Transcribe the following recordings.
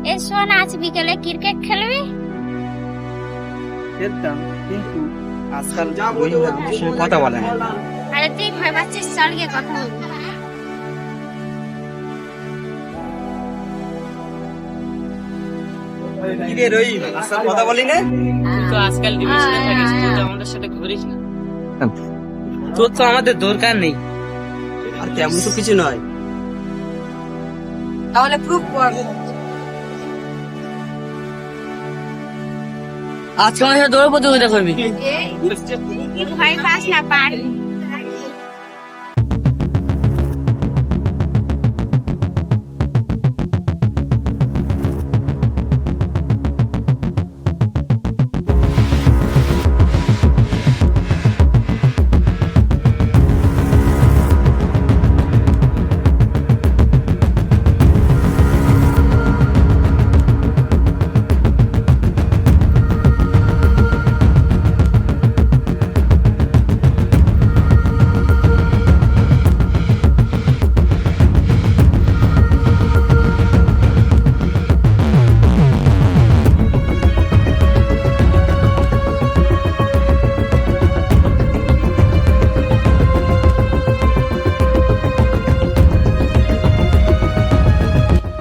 এসো না, আজ বিকেলে ক্রিকেট খেলবি? খেলতাম, কিন্তু আজকাল ওই না, আমার সঙ্গে কথা বলে না। আরে তুই ভয় পাচ্ছিস, চল গিয়ে কথা বলবি। কি রে রহিম, আজকাল কথা বলি না? তুই তো আজকাল ডিভিশনে থাকিস, তুই তো আমাদের সাথে ঘুরিস না। তোর তো আমাদের দরকার নেই। আর তেমন তো কিছু নয়। তাহলে প্রুফ কর। আজকে আমার সাথে দৌড় প্রতিযোগিতা করবি। তুই ভয় পাস না, পারবি।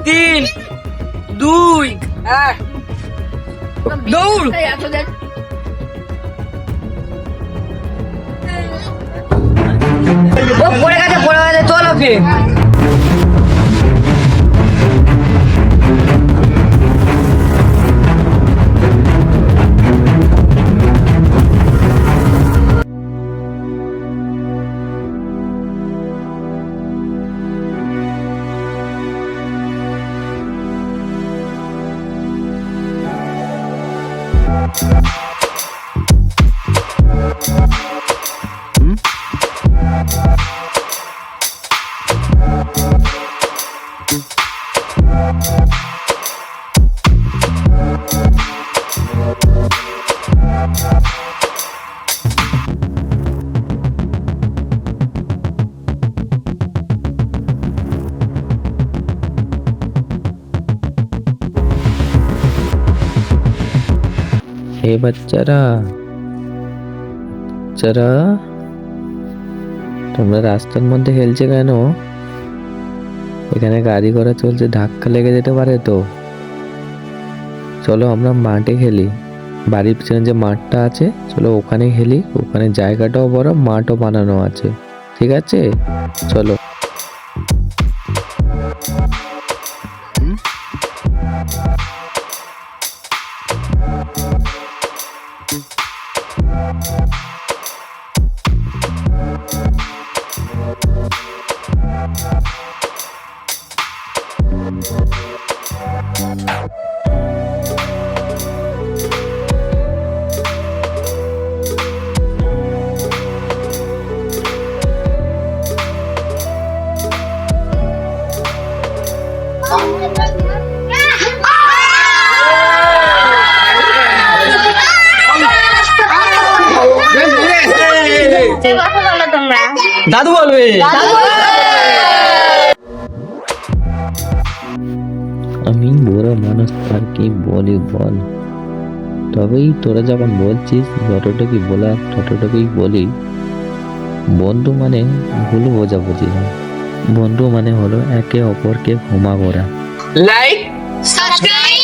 তিন, দুই, দৌড়। ও পড়ে গেছে, চল ওকে। হে বাচ্চারা, তোমরা রাস্তার মধ্যে খেলছে কেন? এখানে গাড়ি ঘোড়া চলছে, ধাক্কা লেগে যেতে পারে তো। চলো আমরা মাঠে খেলি, বাড়ির পিছনে যে মাঠটা আছে, চলো ওখানে খেলি। ওখানে জায়গাটাও বড়, মাঠও বানানো আছে, ঠিক আছে? চলো। কথা বলো তোমরা। দাদু বলবে। আমি বড় মানুষ, আর কি বলি বল। তবেই তোরা যখন বলছিস যতটুকু বলার ততটুকুই বলি। বন্ধু মানে ভুল বোঝাবুঝি না, বন্ধু মানে হলো একে অপরকে ক্ষমা করা। Like, subscribe